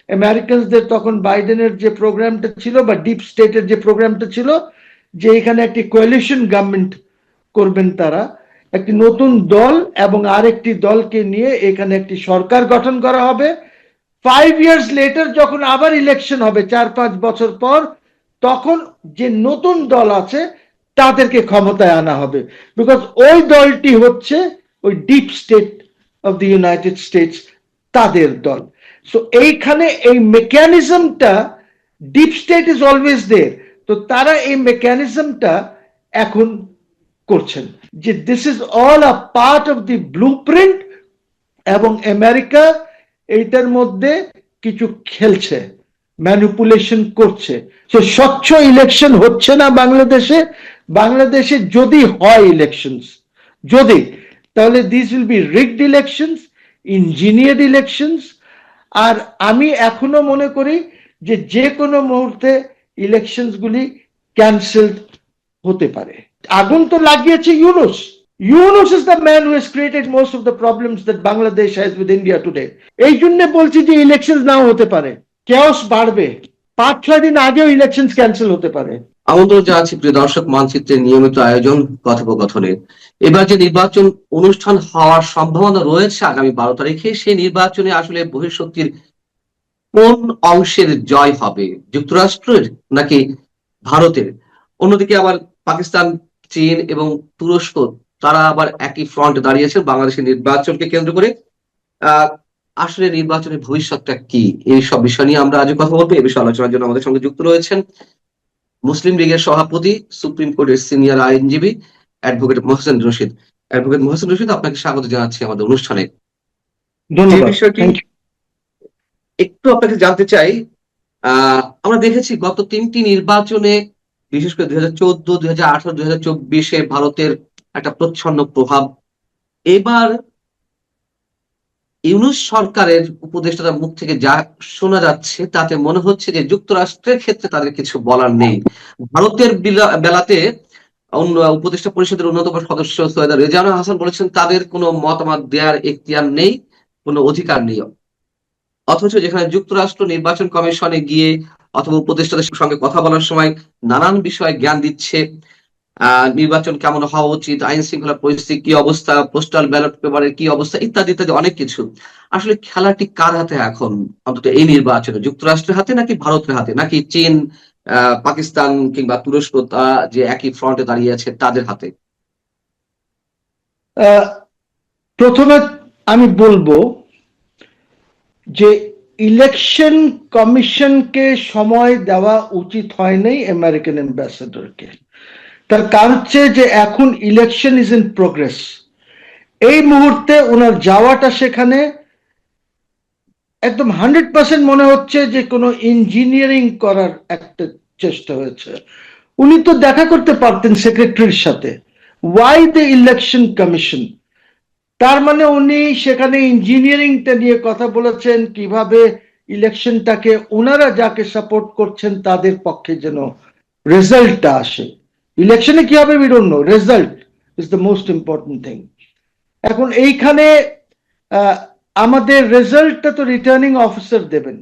আমেরিকানসদের তখন বাইডেনের যে প্রোগ্রামটা ছিল বা ডিপ স্টেটের যে প্রোগ্রামটা ছিল যে এখানে একটি কোয়ালিশন গভর্নমেন্ট করবেন তারা, একটি নতুন দল এবং আরেকটি দলকে নিয়ে এখানে একটি সরকার গঠন করা হবে। 5 years লেটার যখন আবার ইলেকশন হবে 4-5 বছর পর, তখন যে নতুন দল আছে তাদেরকে ক্ষমতায় আনা হবে, বিকজ ওই দলটি হচ্ছে ওই deep state of the United States, তাদের দল। সো এইখানে এই মেকানিজমটা, deep state is always there, তো তারা এই মেকানিজমটা এখন করছেন যে this is all a part of the blueprint, এবং আমেরিকা এইটার মধ্যে কিছু খেলছে, ম্যানিপুলেশন করছে। তো স্বচ্ছ ইলেকশন হচ্ছে না বাংলাদেশে। বাংলাদেশে যদি হয় ইলেকশনস, যদি, তাহলে this will be rigged elections, engineered elections. আর আমি এখনো মনে করি যে যে কোনো মুহূর্তে ইলেকশনস গুলি ক্যান্সেলড হতে পারে। আগুন তো লাগিয়েছে Yunus. Yunus is the man who has created most of the problems that Bangladesh has with India today. এই জন্য বলছি যে ইলেকশন নাও হতে পারে, chaos বাড়বে, 5-6 দিন আগেও ইলেকশন ক্যান্সেল হতে পারে। আমন্ত্রণ জানাচ্ছি প্রিয় দর্শক, মানচিত্রের নিয়মিত আয়োজন কথোপকথনে। এবার যে নির্বাচন অনুষ্ঠান হওয়ার সম্ভাবনা রয়েছে আগামী 12 তারিখে, সেই নির্বাচনে আসলে বহিঃশক্তির কোন অংশের জয় হবে, যুক্তরাষ্ট্রের নাকি ভারতের? অন্যদিকে আবার পাকিস্তান, চীন এবং তুরস্ক তারা আবার একই ফ্রন্টে দাঁড়িয়েছে বাংলাদেশের নির্বাচনকে কেন্দ্র করে। আসলে নির্বাচনের ভবিষ্যৎটা কি, এই সব বিষয় নিয়ে আমরা আজ কথা বলবো। এই বিষয়ে আলোচনার জন্য আমাদের সঙ্গে যুক্ত রয়েছেন মুসলিম লীগের সভাপতি, সুপ্রিম কোর্টের সিনিয়র আইনজীবী অ্যাডভোকেট মোহসেন রশিদ। অ্যাডভোকেট মোহসেন রশিদ, আপনাকে স্বাগত জানাচ্ছি আমাদের অনুষ্ঠানে। যে বিষয়টি একটু আপনাকে জানতে চাই, আমরা দেখেছি গত 3টি নির্বাচনে, বিশেষ করে 2014, 2018, 2024-এ ভারতের একটা প্রচ্ছন্ন প্রভাব। এবার ইউনূস সরকারের উপদেষ্টার মুখ থেকে যা শোনা যাচ্ছে তাতে মনে হচ্ছে যে যুক্তরাষ্ট্রের ক্ষেত্রে তাদের কিছু বলার নেই। ভারতের বেলাতে উপদেষ্টা পরিষদের অন্যতম সদস্য সৈয়দা রেজানা হাসান বলেছেন তাদের কোনো মতামত দেওয়ার এখতিয়ার নেই, কোনো অধিকার নেই। অথচ যেখানে যুক্তরাষ্ট্র নির্বাচন কমিশনে গিয়ে অথবা উপদেষ্টাদের সঙ্গে কথা বলার সময় নানান বিষয়ে জ্ঞান দিচ্ছে, নির্বাচন কেমন হওয়া উচিত, আইন শৃঙ্খলা পরিস্থিতি কি অবস্থা, পোস্টাল ব্যালট পেপারের কি অবস্থা, ইত্যাদি ইত্যাদি অনেক কিছু। আসলে খেলাটি কার হাতে এখন, অন্তত এই নির্বাচনে? যুক্তরাষ্ট্রের হাতে নাকি ভারতের হাতে, নাকি চীন, পাকিস্তান কিংবা তুরস্ক যে একই ফ্রন্টে দাঁড়িয়ে আছে তাদের হাতে? প্রথমে আমি বলবো যে ইলেকশন কমিশনকে সময় দেওয়া উচিত হয়নি আমেরিকান অ্যাম্বাসেডরকে। তার কারণ হচ্ছে যে এখন ইলেকশন ইজ ইন প্রোগ্রেস। এই মুহূর্তে ওনার যাওয়াটা সেখানে একদম 100% মনে হচ্ছে যে কোনো ইঞ্জিনিয়ারিং করার একটা চেষ্টা হয়েছে। উনি তো দেখা করতে পারতেন সেক্রেটারির সাথে। Why the election commission? তার মানে উনি সেখানে ইঞ্জিনিয়ারিংটা নিয়ে কথা বলেছেন, কিভাবে ইলেকশনটাকে ওনারা যাকে সাপোর্ট করছেন তাদের পক্ষে যেন রেজাল্টটা আসে। ইলেকশনে কি হবে we don't know, result is the most important thing. এখন এইখানে আমাদের রেজাল্টটা তো রিটার্নিং অফিসার দেবেন।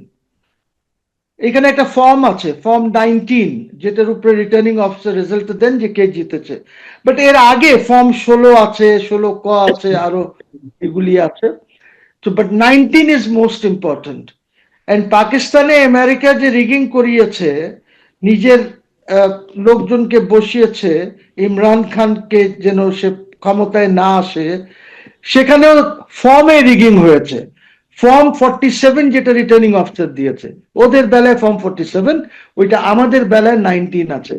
এখানে একটা ফর্ম আছে, ফর্ম 19, যেটার উপরে রিটার্নিং অফিসার রেজাল্ট দেন যে কে জিতেছে। বাট এর আগে ফর্ম 16 আছে, 16 ক আছে, আরো এগুলি আছে। তো but 19 is most important. And পাকিস্তানে আমেরিকা যে রিগিং করিয়েছে, নিজের লোকজনকে বসিয়েছে ইমরান খানকে যেন সে ক্ষমতায় না আসে, সেখানেও ফর্মে রিগিং হয়েছে। ফর্ম 47 যেটা রিটার্নিং অফিসার দিয়েছে, ওদের বেলায় ফর্ম 47, ওইটা আমাদের বেলায় 19 আছে।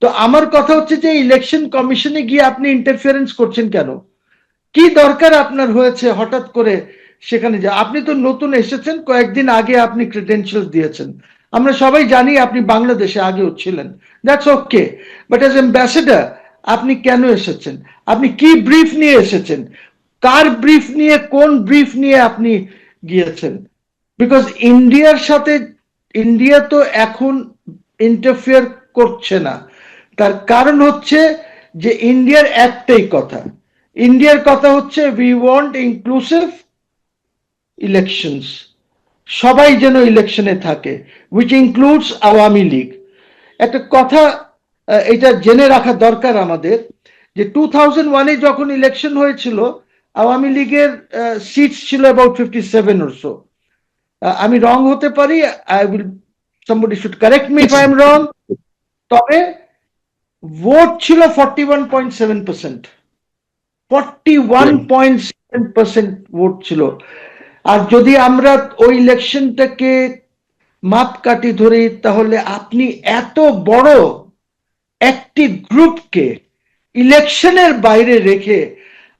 তো আমার কথা হচ্ছে যে ইলেকশন কমিশনে গিয়ে আপনি ইন্টারফিয়ারেন্স করছেন কেন? কি দরকার আপনার হয়েছে হঠাৎ করে সেখানে যা? আপনি তো নতুন এসেছেন, কয়েকদিন আগে আপনি ক্রেডেনশিয়াল দিয়েছেন, আমরা সবাই জানি আপনি বাংলাদেশে আগেও ছিলেন, that's okay. But as ambassador আপনি কেন এসেছেন? আপনি কি ব্রিফ নিয়ে এসেছেন? কার ব্রিফ নিয়ে, কোন ব্রিফ নিয়ে আপনি গিয়েছেন? বিকজ ইন্ডিয়ার সাথে ইন্ডিয়া তো এখন ইন্টারফেয়ার করছে না। তার কারণ হচ্ছে যে ইন্ডিয়ার একটাই কথা, ইন্ডিয়ার কথা হচ্ছে উই ওয়ান্ট ইনক্লুসিভ ইলেকশনস, সবাই যেন ইলেকশনে থাকে, উইচ ইনক্লুডস আওয়ামী লীগ। একটা কথা এটা জেনে রাখা দরকার আমাদের, যে 2001-এ যখন ইলেকশন হয়েছিল আওয়ামী লীগের সিটস ছিল অ্যাবাউট 57 or so। আমি রং হতে পারি, I will, somebody should correct me if I am wrong, তবে ভোট ছিল 41.7%, 41.7% ভোট ছিল। আর যদি আমরা ওই ইলেকশনটাকে মাপকাঠি ধরি, তাহলে আপনি এত বড় একটি গ্রুপকে ইলেকশনের বাইরে রেখে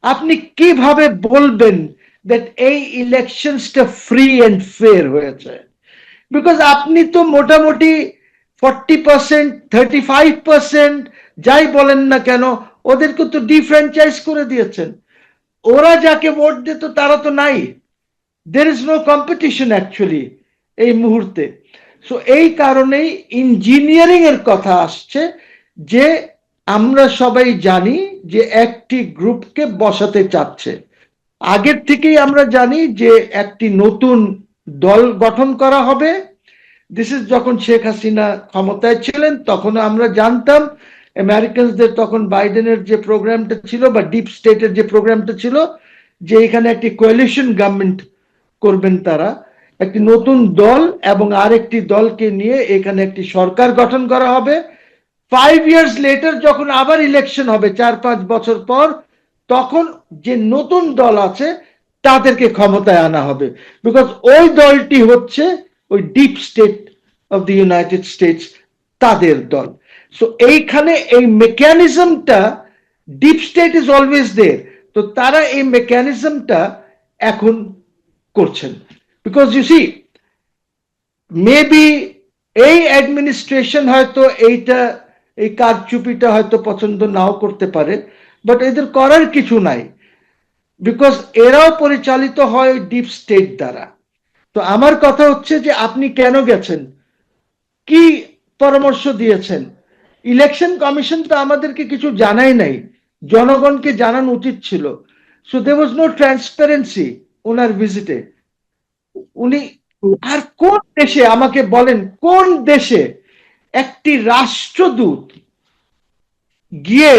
আপনি কিভাবে বলবেন দ্যাট এই ইলেকশনসটা ফ্রি এন্ড ফেয়ার হয়েছে? বিকজ আপনি তো মোটামুটি 40%, 35%, যাই বলেন না কেন, ওদেরকে তো ডিফ্র্যাঞ্চাইজ করে দিয়েছেন। ওরা যাকে ভোট দিত তারা তো নাই। There is no competition actually এই মুহূর্তে। সো এই কারণেই ইঞ্জিনিয়ারিং এর কথা আসছে, যে আমরা সবাই জানি যে একটি গ্রুপকে বসাতে চাচ্ছে। আগের থেকেই আমরা জানি যে একটি নতুন দল গঠন করা হবে। দিস ইজ যখন শেখ হাসিনা ক্ষমতায় ছিলেন তখন আমরা জানতাম, আমেরিকানসদের তখন বাইডেনের যে প্রোগ্রামটা ছিল বা ডিপ স্টেটের যে প্রোগ্রামটা ছিল, যে এখানে একটি কোয়ালিশন গভর্নমেন্ট করবেন তারা, একটি নতুন দল এবং আরেকটি দলকে নিয়ে এখানে একটি সরকার গঠন করা হবে। 5 years লেটার যখন আবার ইলেকশন হবে 4-5 বছর পর, তখন যে নতুন দল আছে তাদেরকে ক্ষমতায় আনা হবে। বিকজ ওই দলটি হচ্ছে ওই deep state of the United States, তাদের দল। সো এইখানে এই মেকানিজমটা, deep state is always there, তো তারা এই মেকানিজমটা এখন করছেন। বিকজ ইউ সি, মেবি এই অ্যাডমিনিস্ট্রেশন হয়তো এই কারচুপিটা হয়তো পছন্দ নাও করতে পারে, বাট এদের করার কিছু নাই, বিকজ এরাও পরিচালিত হয় ডিপ স্টেট দ্বারা। তো আমার কথা হচ্ছে যে আপনি কেন গেছেন, কি পরামর্শ দিয়েছেন? ইলেকশন কমিশন তো আমাদেরকে কিছু জানাই নাই, জনগণকে জানানো উচিত ছিল। So there was no transparency ওনার ভিজিটে। উনি আর কোন দেশে, আমাকে বলেন, কোন দেশে একটি রাষ্ট্রদূত গিয়ে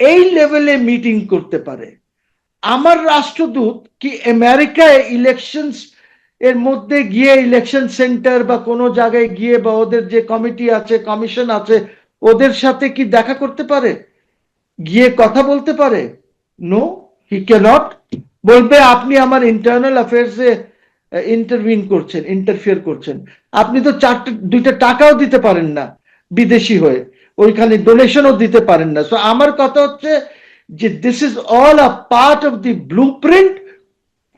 এই লেভেলে মিটিং করতে পারে? আমার রাষ্ট্রদূত কি আমেরিকায় ইলেকশনস এর মধ্যে গিয়ে, ইলেকশন সেন্টার বা কোনো জায়গায় গিয়ে, বা ওদের যে কমিটি আছে, কমিশন আছে, ওদের সাথে কি দেখা করতে পারে, গিয়ে কথা বলতে পারে? নো, হি ক্যানট। বলবে আপনি আমার ইন্টারনাল অ্যাফেয়ার্সে ইন্টারভিন করছেন, ইন্টারফিয়ার করছেন। আপনি তো 2টা টাকাও দিতে পারেন না বিদেশি হয়ে, ওইখানে ডোনেশনও দিতে পারেন না। সো আমার কথা হচ্ছে যে this is all a part of the blueprint,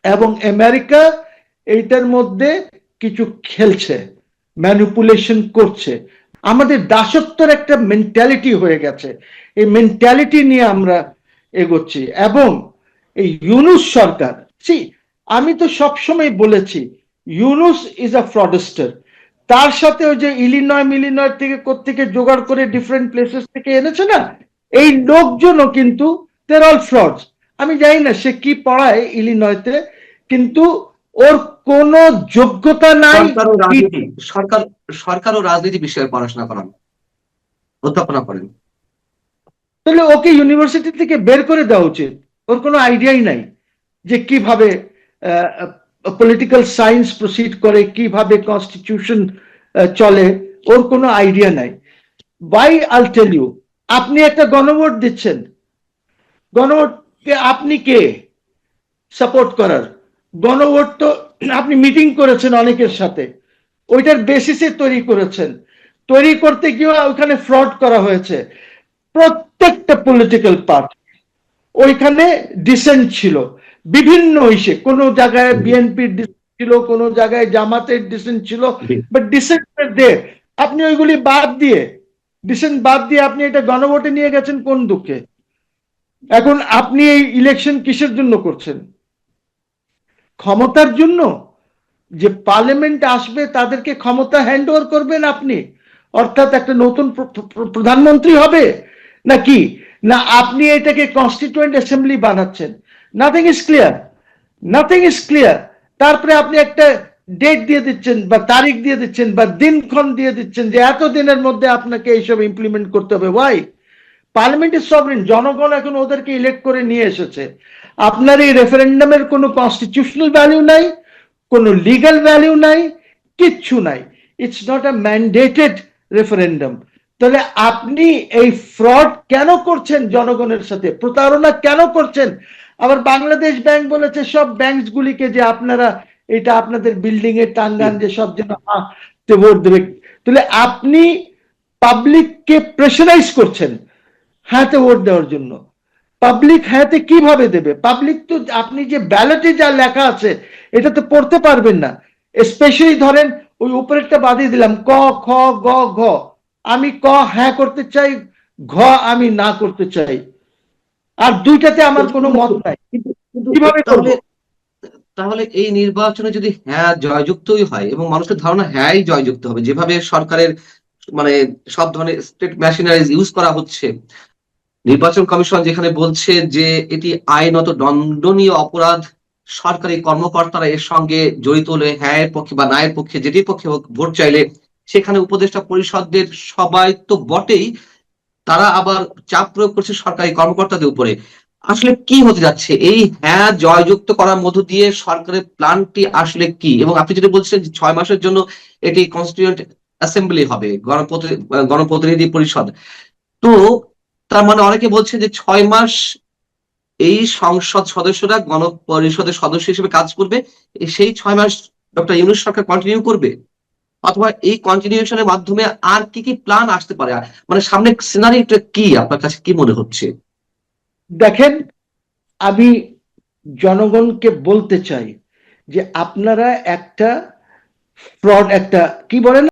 এবং আমেরিকা এইটার মধ্যে কিছু খেলছে, ম্যানিপুলেশন করছে। আমাদের দাসত্বের একটা মেন্টালিটি হয়ে গেছে, এই মেন্টালিটি নিয়ে আমরা এগোচ্ছি। এবং এই ইউনুস সরকার, আমি তো সবসময় বলেছি ইউনুস ইজ আ ফ্রডস্টার। তার সাথে ওই যে ইলিনয় থেকে কোত্থেকে জোগাড় করে ডিফারেন্ট প্লেসেস থেকে এনেছে না, এই লোকজনও কিন্তু দেয়ার অল ফ্রডস। আমি জানি না সে কি পড়ায় ইলিনয়তে, কিন্তু ওর কোন যোগ্যতা নাই। সরকার ও রাজনীতি বিষয়ে পড়াশোনা করান, অধ্যাপনা করেন। তাহলে ওকে ইউনিভার্সিটি থেকে বের করে দেওয়া উচিত। ওর কোনো আইডিয়াই নাই যে কিভাবে পলিটিক্যাল সায়েন্স প্রসিড করে, কিভাবে কনস্টিটিউশন চলে, ওর কোনো আইডিয়া নাই। বাই আল টেল ইউ, আপনি একটা গণভোট দিচ্ছেন, গণভোটকে আপনি কে সাপোর্ট করার? গণভোট তো আপনি মিটিং করেছেন অনেকের সাথে, ওইটার বেসিসে তৈরি করেছেন। তৈরি করতে গিয়ে ওখানে ফ্রড করা হয়েছে। প্রত্যেকটা পলিটিক্যাল পার্টি ওইখানে ডিসেন্ট ছিল বিভিন্ন ইস্যে, কোন জায়গায় বিএনপির ডিসেন্ট ছিল, কোন জায়গায় জামাতের ডিসেন্ট ছিল, বাট ডিসেন্ট দে। আপনি ওইগুলি বাদ দিয়ে, ডিসেন্ট বাদ দিয়ে আপনি এটা গণভোটে নিয়ে গেছেন কোন দুঃখে? এখন আপনি এই ইলেকশন কিসের জন্য করছেন? ক্ষমতার জন্য? যে পার্লামেন্ট আসবে তাদেরকে ক্ষমতা হ্যান্ড ওভার করবেন আপনি, অর্থাৎ একটা নতুন প্রধানমন্ত্রী হবে নাকি? না আপনি এটাকে কনস্টিটিউয়েন্ট অ্যাসেম্বলি বানাচ্ছেন? Nothing is clear, nothing is clear. তারপরে আপনি একটা ডেট দিয়ে দিচ্ছেন বা তারিখ দিয়ে দিচ্ছেন বা দিনক্ষণ দিয়ে দিচ্ছেন যে এত দিনের মধ্যে আপনাকে এইসব ইমপ্লিমেন্ট করতে হবে। ওয়াই? পার্লামেন্ট ইজ সভরেন, জনগণ এখন ওদেরকে ইলেক্ট করে নিয়ে এসেছে। আপনার এই রেফারেন্ডামের কোনো কনস্টিটিউশনাল ভ্যালু নাই, কোনো লিগ্যাল ভ্যালু নাই, কিচ্ছু নাই। It's not a mandated referendum. তাহলে আপনি এই ফ্রড কেন করছেন জনগণের সাথে, প্রতারণা কেন করছেন? আবার বাংলাদেশ ব্যাংক বলেছে সব ব্যাংকস গুলিকে যে আপনারা এটা আপনাদের বিল্ডিং এ টাঙ্গান, যে সব যেন ভোট দেবে। তাহলে আপনি পাবলিককে প্রেশারাইজ করছেন হ্যাঁতে ভোট দেওয়ার জন্য। পাবলিক হ্যাঁতে কিভাবে দেবে? পাবলিক তো আপনি যে ব্যালটে যা লেখা আছে এটা তো পড়তে পারবেন না। স্পেশালি ধরেন ওই উপরেরটা বাদিয়ে দিলাম ক খ গ ঘ, আমি ক হ্যাঁ করতে চাই, ঘ আমি না করতে চাই, আর দুইটাতে আমার কোনো মত নাই, কিভাবে করবো? তাহলে এই নির্বাচনে যদি হ্যাঁ জয়যুক্তই হয় এবং মানুষের ধারণা হ্যাঁই জয়যুক্ত হবে, যেভাবে সরকারের মানে সব ধরনের স্টেট মেশিনারিজ ইউজ করা হচ্ছে, নির্বাচন কমিশন যেখানে বলছে যে এটি আইনত দণ্ডনীয় অপরাধ, সরকারি কর্মকর্তারা এর সঙ্গে জড়িত হলে হ্যাঁ এর পক্ষে বা না এর পক্ষে যেটির পক্ষে হোক ভোট চাইলে, সেখানে উপদেষ্টা পরিষদের সবাই তো বটেই, তারা আবার চাপ প্রয়োগ করছে সরকারি কর্মকর্তাদের উপরে। আসলে কি হতে যাচ্ছে এই হ্যাঁ জয়যুক্ত করার মধ্য দিয়ে? সরকারের প্ল্যানটি আসলে কি? এবং আপনি যেটা বলছেন 6 মাসের জন্য এটি কনস্টিটিউয়েন্ট অ্যাসেম্বলি হবে, গণপ্রতিনিধি পরিষদ। তো তার মানে অনেকে বলছে যে 6 মাস এই সংসদ সদস্যরা গণপরিষদের সদস্য হিসেবে কাজ করবে, সেই 6 মাস ডক্টর ইউনূস সরকার কন্টিনিউ করবে, অথবা এই কন্টিনিউশনের মাধ্যমে আর কি কি প্ল্যান আসতে পারে? মানে সামনে সিনারিটা কি আপনার কাছে কি মনে হচ্ছে? দেখেন, আমি জনগণকে বলতে চাই যে আপনারা একটা ফ্রড, একটা কি বলেন